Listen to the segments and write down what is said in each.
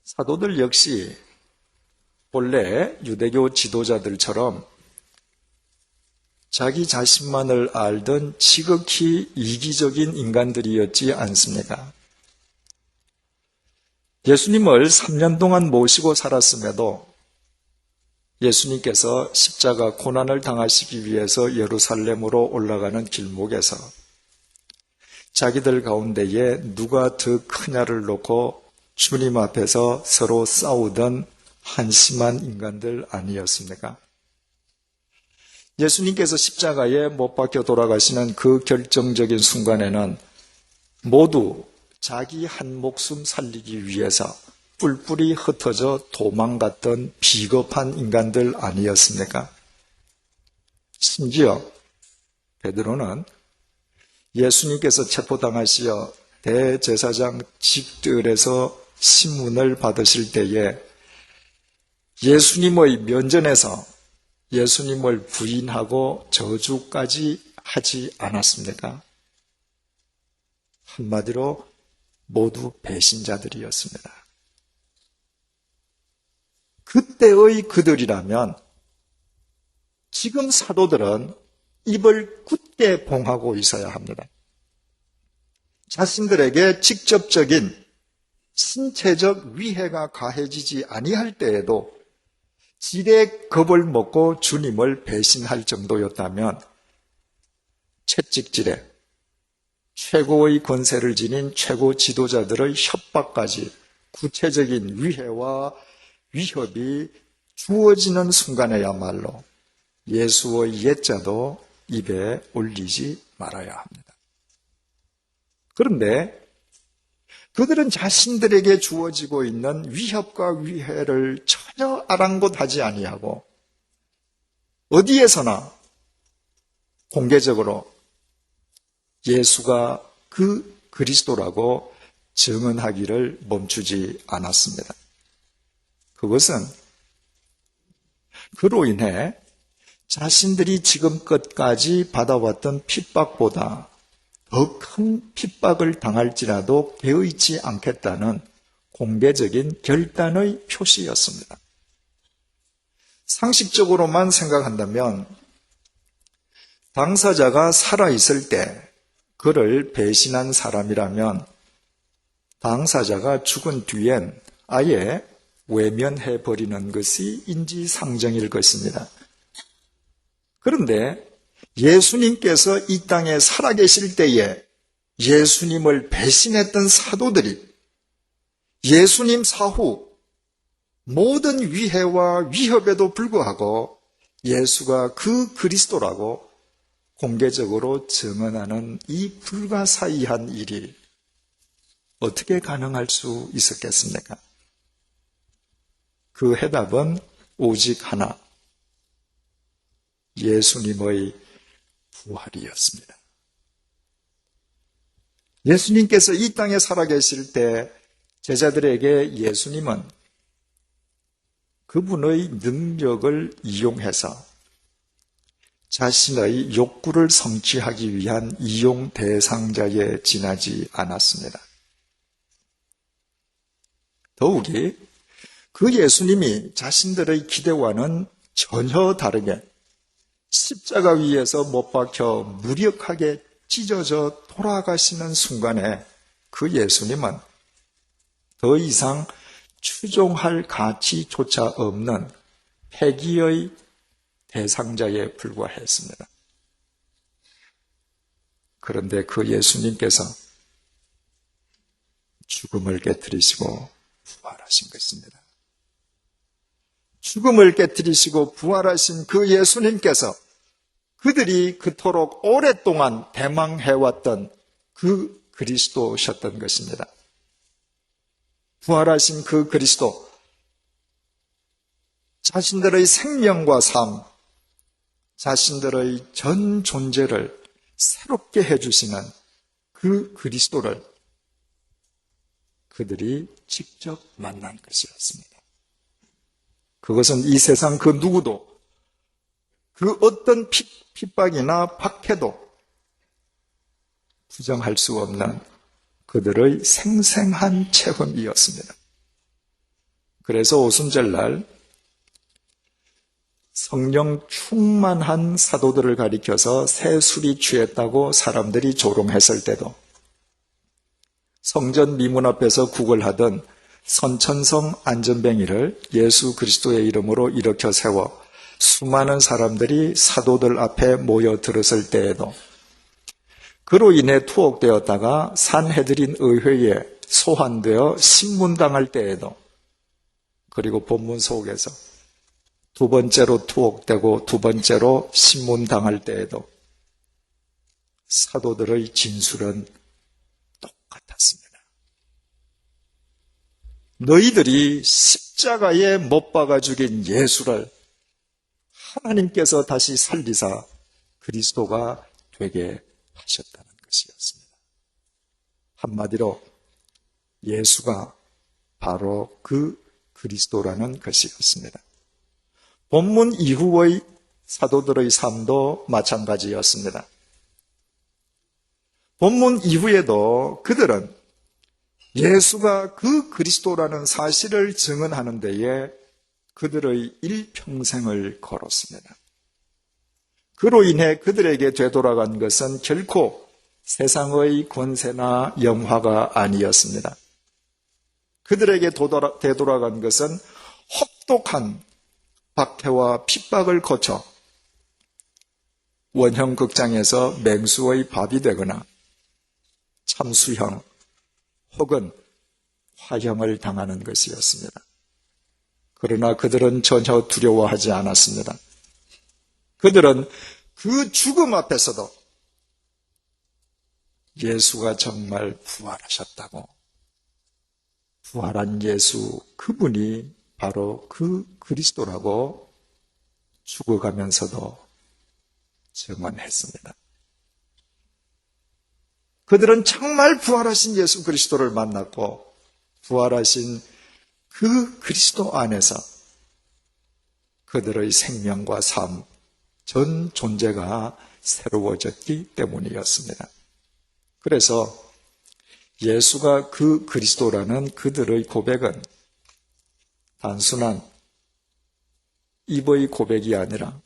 사도들 역시 본래 유대교 지도자들처럼 자기 자신만을 알던 지극히 이기적인 인간들이었지 않습니까? 예수님을 3년 동안 모시고 살았음에도 예수님께서 십자가 고난을 당하시기 위해서 예루살렘으로 올라가는 길목에서 자기들 가운데에 누가 더 크냐를 놓고 주님 앞에서 서로 싸우던 한심한 인간들 아니었습니까? 예수님께서 십자가에 못 박혀 돌아가시는 그 결정적인 순간에는 모두 자기 한 목숨 살리기 위해서 뿔뿔이 흩어져 도망갔던 비겁한 인간들 아니었습니까? 심지어 베드로는 예수님께서 체포당하시어 대제사장 직들에서 신문을 받으실 때에 예수님의 면전에서 예수님을 부인하고 저주까지 하지 않았습니까? 한마디로 모두 배신자들이었습니다. 그때의 그들이라면 지금 사도들은 입을 굳게 봉하고 있어야 합니다. 자신들에게 직접적인 신체적 위해가 가해지지 아니할 때에도 지레 겁을 먹고 주님을 배신할 정도였다면 채찍질에 최고의 권세를 지닌 최고 지도자들의 협박까지 구체적인 위해와 위협이 주어지는 순간에야말로 예수의 옛자도 입에 올리지 말아야 합니다. 그런데 그들은 자신들에게 주어지고 있는 위협과 위해를 전혀 아랑곳하지 아니하고 어디에서나 공개적으로 예수가 그 그리스도라고 증언하기를 멈추지 않았습니다. 그것은 그로 인해 자신들이 지금껏까지 받아왔던 핍박보다 더 큰 핍박을 당할지라도 개의치 않겠다는 공개적인 결단의 표시였습니다. 상식적으로만 생각한다면 당사자가 살아있을 때 그를 배신한 사람이라면 당사자가 죽은 뒤엔 아예 외면해버리는 것이 인지상정일 것입니다. 그런데 예수님께서 이 땅에 살아계실 때에 예수님을 배신했던 사도들이 예수님 사후 모든 위해와 위협에도 불구하고 예수가 그 그리스도라고 공개적으로 증언하는 이 불가사의한 일이 어떻게 가능할 수 있었겠습니까? 그 해답은 오직 하나, 예수님의 부활이었습니다. 예수님께서 이 땅에 살아계실 때 제자들에게 예수님은 그분의 능력을 이용해서 자신의 욕구를 성취하기 위한 이용 대상자에 지나지 않았습니다. 더욱이 그 예수님이 자신들의 기대와는 전혀 다르게 십자가 위에서 못 박혀 무력하게 찢어져 돌아가시는 순간에 그 예수님은 더 이상 추종할 가치조차 없는 폐기의 대상자에 불과했습니다. 그런데 그 예수님께서 죽음을 깨뜨리시고 부활하신 것입니다. 죽음을 깨뜨리시고 부활하신 그 예수님께서 그들이 그토록 오랫동안 대망해왔던 그 그리스도셨던 것입니다. 부활하신 그 그리스도, 자신들의 생명과 삶, 자신들의 전 존재를 새롭게 해주시는 그 그리스도를 그들이 직접 만난 것이었습니다. 그것은 이 세상 그 누구도 그 어떤 핍박이나 박해도 부정할 수 없는 그들의 생생한 체험이었습니다. 그래서 오순절날 성령 충만한 사도들을 가리켜서 새 술이 취했다고 사람들이 조롱했을 때도, 성전 미문 앞에서 구걸하던 선천성 안전뱅이를 예수 그리스도의 이름으로 일으켜 세워 수많은 사람들이 사도들 앞에 모여들었을 때에도, 그로 인해 투옥되었다가 산헤드린 의회에 소환되어 신문당할 때에도, 그리고 본문 속에서 두 번째로 투옥되고 두 번째로 신문당할 때에도 사도들의 진술은 똑같았습니다. 너희들이 십자가에 못 박아 죽인 예수를 하나님께서 다시 살리사 그리스도가 되게 하셨다는 것이었습니다. 한마디로 예수가 바로 그 그리스도라는 것이었습니다. 본문 이후의 사도들의 삶도 마찬가지였습니다. 본문 이후에도 그들은 예수가 그 그리스도라는 사실을 증언하는 데에 그들의 일평생을 걸었습니다. 그로 인해 그들에게 되돌아간 것은 결코 세상의 권세나 영화가 아니었습니다. 그들에게 되돌아간 것은 혹독한 박해와 핍박을 거쳐 원형 극장에서 맹수의 밥이 되거나 참수형 혹은 화형을 당하는 것이었습니다. 그러나 그들은 전혀 두려워하지 않았습니다. 그들은 그 죽음 앞에서도 예수가 정말 부활하셨다고, 부활한 예수 그분이 바로 그 그리스도라고 죽어가면서도 증언했습니다. 그들은 정말 부활하신 예수 그리스도를 만났고 부활하신 그 그리스도 안에서 그들의 생명과 삶, 전 존재가 새로워졌기 때문이었습니다. 그래서 예수가 그 그리스도라는 그들의 고백은 단순한 입의 고백이 아니라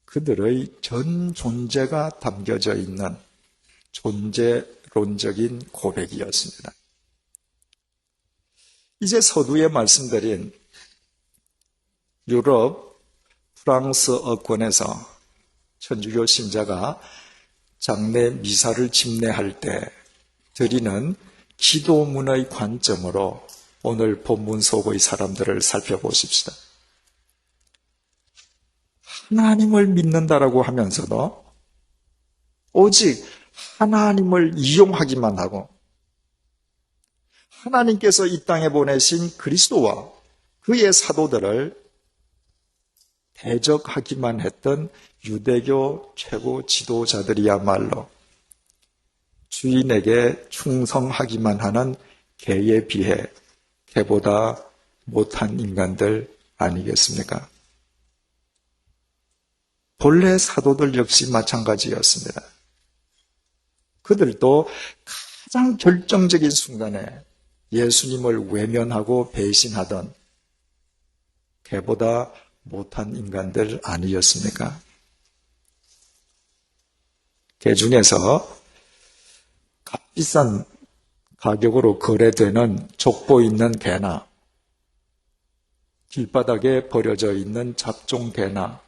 그들의 전 존재가 담겨져 있는 존재론적인 고백이었습니다. 이제 서두에 말씀드린 유럽, 프랑스어권에서 천주교 신자가 장례 미사를 집례할 때 드리는 기도문의 관점으로 오늘 본문 속의 사람들을 살펴보십시다. 하나님을 믿는다라고 하면서도 오직 하나님을 이용하기만 하고 하나님께서 이 땅에 보내신 그리스도와 그의 사도들을 대적하기만 했던 유대교 최고 지도자들이야말로 주인에게 충성하기만 하는 개에 비해 개보다 못한 인간들 아니겠습니까? 본래 사도들 역시 마찬가지였습니다. 그들도 가장 결정적인 순간에 예수님을 외면하고 배신하던 개보다 못한 인간들 아니었습니까? 개 중에서 값비싼 가격으로 거래되는 족보 있는 개나 길바닥에 버려져 있는 잡종 개나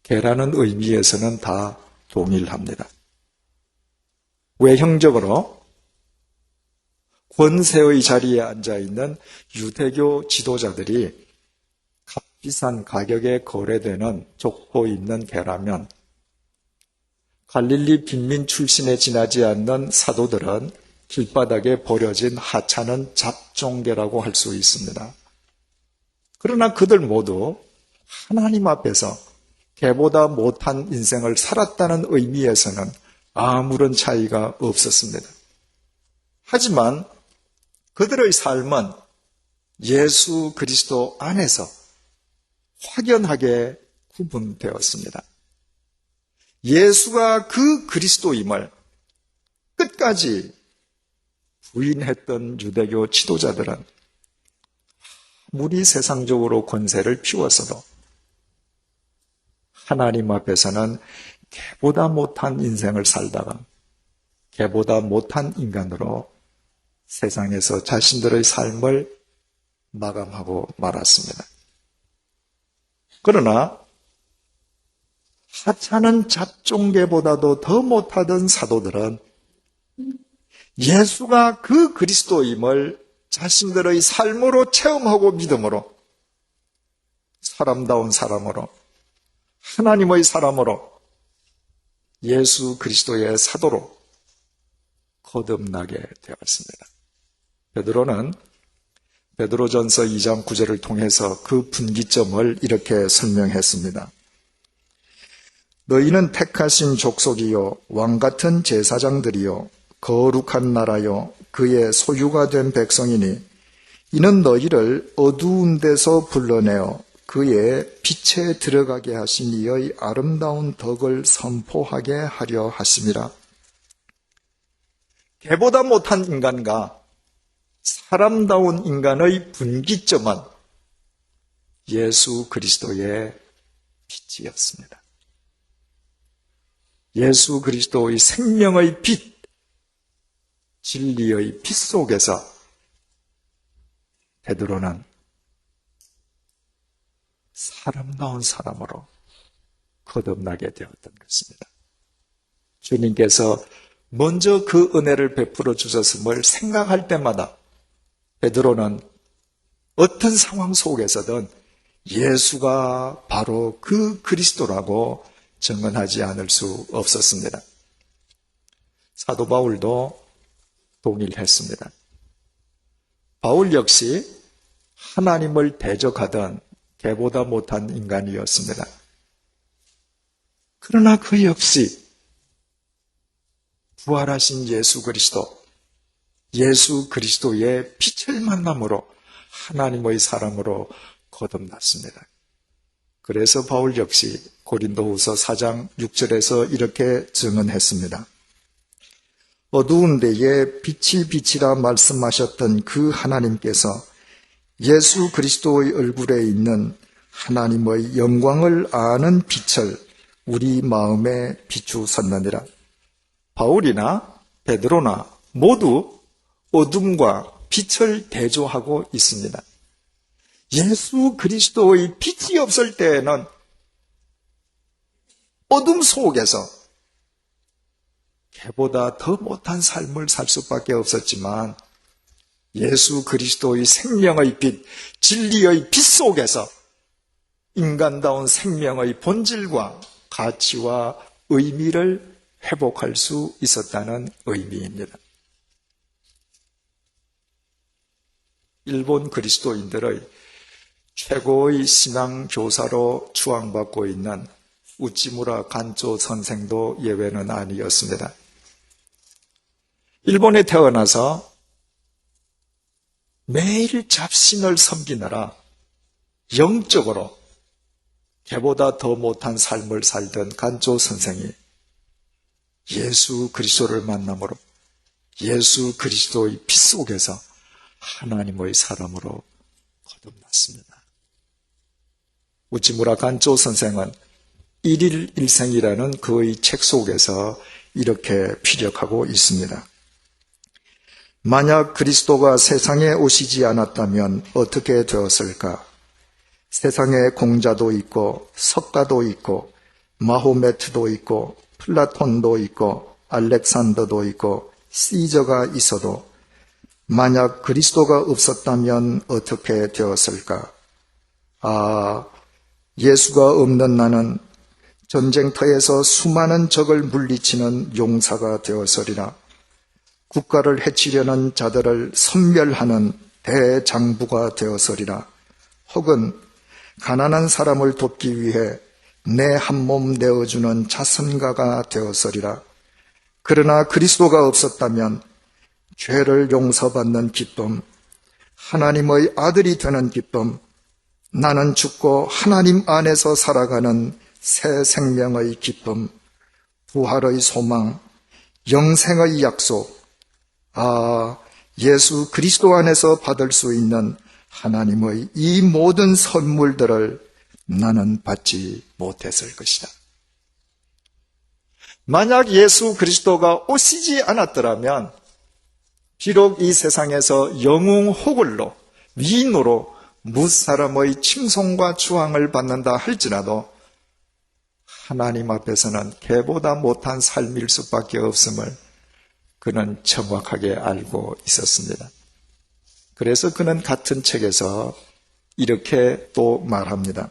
개라는 의미에서는 다 동일합니다. 외형적으로 권세의 자리에 앉아있는 유대교 지도자들이 값비싼 가격에 거래되는 족보 있는 개라면 갈릴리 빈민 출신에 지나지 않는 사도들은 길바닥에 버려진 하찮은 잡종개라고 할 수 있습니다. 그러나 그들 모두 하나님 앞에서 개보다 못한 인생을 살았다는 의미에서는 아무런 차이가 없었습니다. 하지만 그들의 삶은 예수 그리스도 안에서 확연하게 구분되었습니다. 예수가 그 그리스도임을 끝까지 부인했던 유대교 지도자들은 아무리 세상적으로 권세를 피웠어도 하나님 앞에서는 개보다 못한 인생을 살다가 개보다 못한 인간으로 세상에서 자신들의 삶을 마감하고 말았습니다. 그러나 하찮은 잡종개보다도 더 못하던 사도들은 예수가 그 그리스도임을 자신들의 삶으로 체험하고 믿음으로 사람다운 사람으로 하나님의 사람으로 예수 그리스도의 사도로 거듭나게 되었습니다. 베드로는 베드로전서 2장 9절을 통해서 그 분기점을 이렇게 설명했습니다. 너희는 택하신 족속이요 왕같은 제사장들이요 거룩한 나라요 그의 소유가 된 백성이니 이는 너희를 어두운 데서 불러내어 그의 빛에 들어가게 하신 이의 아름다운 덕을 선포하게 하려 하심이라. 개보다 못한 인간과 사람다운 인간의 분기점은 예수 그리스도의 빛이었습니다. 예수 그리스도의 생명의 빛, 진리의 빛 속에서 베드로는 사람다운 사람으로 거듭나게 되었던 것입니다. 주님께서 먼저 그 은혜를 베풀어 주셨음을 생각할 때마다 베드로는 어떤 상황 속에서든 예수가 바로 그 그리스도라고 증언하지 않을 수 없었습니다. 사도 바울도 동일했습니다. 바울 역시 하나님을 대적하던 개보다 못한 인간이었습니다. 그러나 그 역시 부활하신 예수 그리스도의 빛을 만남으로 하나님의 사람으로 거듭났습니다. 그래서 바울 역시 고린도후서 4장 6절에서 이렇게 증언했습니다. 어두운 데에 빛이 빛이라 말씀하셨던 그 하나님께서 예수 그리스도의 얼굴에 있는 하나님의 영광을 아는 빛을 우리 마음에 비추셨느니라. 바울이나 베드로나 모두 어둠과 빛을 대조하고 있습니다. 예수 그리스도의 빛이 없을 때에는 어둠 속에서 개보다 더 못한 삶을 살 수밖에 없었지만 예수 그리스도의 생명의 빛, 진리의 빛 속에서 인간다운 생명의 본질과 가치와 의미를 회복할 수 있었다는 의미입니다. 일본 그리스도인들의 최고의 신앙 교사로 추앙받고 있는 우치무라 간조 선생도 예외는 아니었습니다. 일본에 태어나서 매일 잡신을 섬기느라 영적으로 개보다 더 못한 삶을 살던 간조 선생이 예수 그리스도를 만남으로 예수 그리스도의 빛 속에서 하나님의 사람으로 거듭났습니다. 우치무라 간조 선생은 일일일생이라는 그의 책 속에서 이렇게 피력하고 있습니다. 만약 그리스도가 세상에 오시지 않았다면 어떻게 되었을까? 세상에 공자도 있고 석가도 있고 마호메트도 있고 플라톤도 있고 알렉산더도 있고 시저가 있어도 만약 그리스도가 없었다면 어떻게 되었을까? 예수가 없는 나는 전쟁터에서 수많은 적을 물리치는 용사가 되었으리라. 국가를 해치려는 자들을 섬멸하는 대장부가 되었으리라. 혹은 가난한 사람을 돕기 위해 내 한 몸 내어주는 자선가가 되었으리라. 그러나 그리스도가 없었다면 죄를 용서받는 기쁨, 하나님의 아들이 되는 기쁨, 나는 죽고 하나님 안에서 살아가는 새 생명의 기쁨, 부활의 소망, 영생의 약속, 예수 그리스도 안에서 받을 수 있는 하나님의 이 모든 선물들을 나는 받지 못했을 것이다. 만약 예수 그리스도가 오시지 않았더라면 비록 이 세상에서 영웅호걸로 위인으로 무사람의 칭송과 주앙을 받는다 할지라도 하나님 앞에서는 개보다 못한 삶일 수밖에 없음을 그는 정확하게 알고 있었습니다. 그래서 그는 같은 책에서 이렇게 또 말합니다.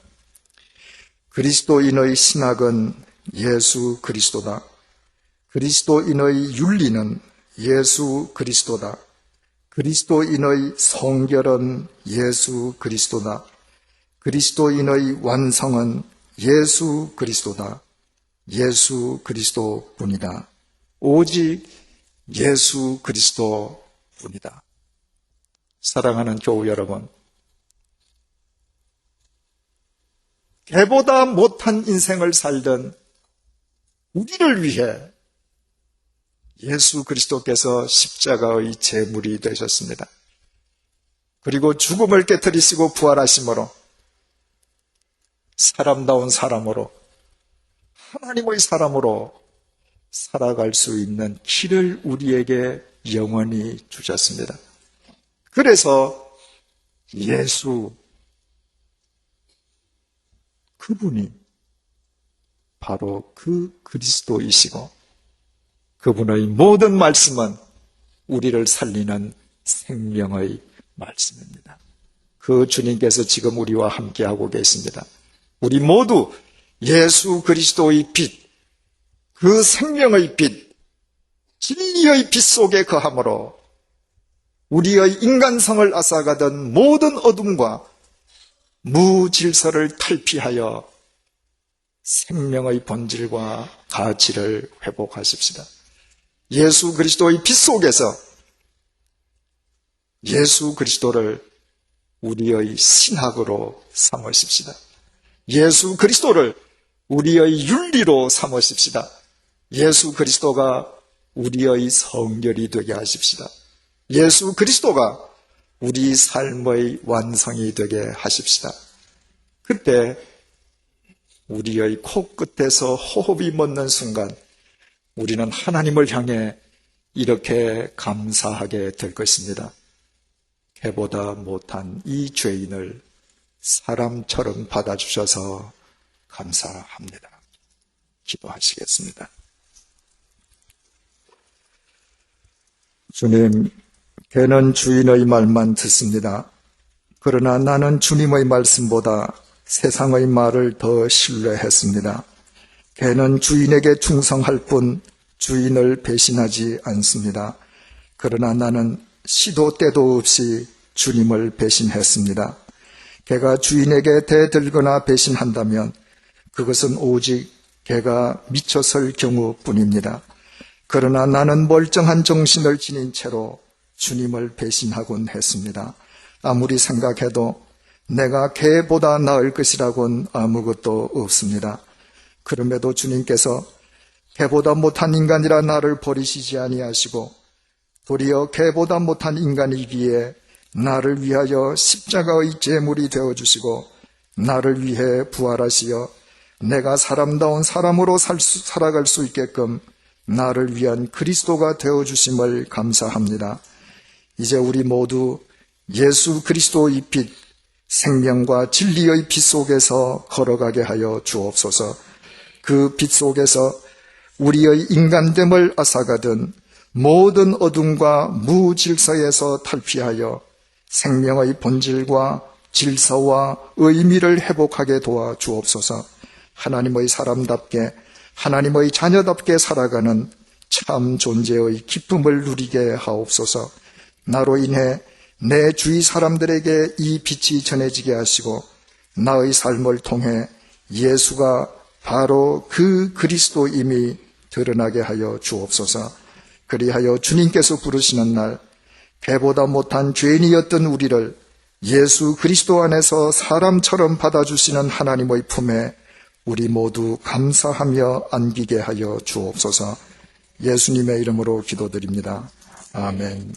그리스도인의 신학은 예수 그리스도다. 그리스도인의 윤리는 예수 그리스도다. 그리스도인의 성결은 예수 그리스도다. 그리스도인의 완성은 예수 그리스도다. 예수 그리스도뿐이다. 오직 예수 그리스도뿐이다. 사랑하는 교우 여러분, 개보다 못한 인생을 살던 우리를 위해 예수 그리스도께서 십자가의 제물이 되셨습니다. 그리고 죽음을 깨뜨리시고 부활하심으로 사람다운 사람으로 하나님의 사람으로 살아갈 수 있는 길을 우리에게 영원히 주셨습니다. 그래서 예수 그분이 바로 그 그리스도이시고 그분의 모든 말씀은 우리를 살리는 생명의 말씀입니다. 그 주님께서 지금 우리와 함께하고 계십니다. 우리 모두 예수 그리스도의 빛, 그 생명의 빛, 진리의 빛 속에 거함으로 우리의 인간성을 앗아가던 모든 어둠과 무질서를 탈피하여 생명의 본질과 가치를 회복하십시다. 예수 그리스도의 빛 속에서 예수 그리스도를 우리의 신학으로 삼으십시다. 예수 그리스도를 우리의 윤리로 삼으십시다. 예수 그리스도가 우리의 성결이 되게 하십시다. 예수 그리스도가 우리 삶의 완성이 되게 하십시다. 그때 우리의 코끝에서 호흡이 멎는 순간 우리는 하나님을 향해 이렇게 감사하게 될 것입니다. 개보다 못한 이 죄인을 사람처럼 받아주셔서 감사합니다. 기도하시겠습니다. 주님, 개는 주인의 말만 듣습니다. 그러나 나는 주님의 말씀보다 세상의 말을 더 신뢰했습니다. 개는 주인에게 충성할 뿐 주인을 배신하지 않습니다. 그러나 나는 시도 때도 없이 주님을 배신했습니다. 개가 주인에게 대들거나 배신한다면 그것은 오직 개가 미쳐설 경우뿐입니다. 그러나 나는 멀쩡한 정신을 지닌 채로 주님을 배신하곤 했습니다. 아무리 생각해도 내가 개보다 나을 것이라고는 아무것도 없습니다. 그럼에도 주님께서 개보다 못한 인간이라 나를 버리시지 아니하시고 도리어 개보다 못한 인간이기에 나를 위하여 십자가의 제물이 되어주시고 나를 위해 부활하시어 내가 사람다운 사람으로 살아갈 수 있게끔 나를 위한 그리스도가 되어주심을 감사합니다. 이제 우리 모두 예수 그리스도의 빛, 생명과 진리의 빛 속에서 걸어가게 하여 주옵소서. 그 빛 속에서 우리의 인간됨을 앗아가던 모든 어둠과 무질서에서 탈피하여 생명의 본질과 질서와 의미를 회복하게 도와 주옵소서. 하나님의 사람답게 하나님의 자녀답게 살아가는 참 존재의 기쁨을 누리게 하옵소서. 나로 인해 내 주위 사람들에게 이 빛이 전해지게 하시고 나의 삶을 통해 예수가 바로 그 그리스도임이 드러나게 하여 주옵소서. 그리하여 주님께서 부르시는 날 개보다 못한 죄인이었던 우리를 예수 그리스도 안에서 사람처럼 받아주시는 하나님의 품에 우리 모두 감사하며 안기게 하여 주옵소서. 예수님의 이름으로 기도드립니다. 아멘.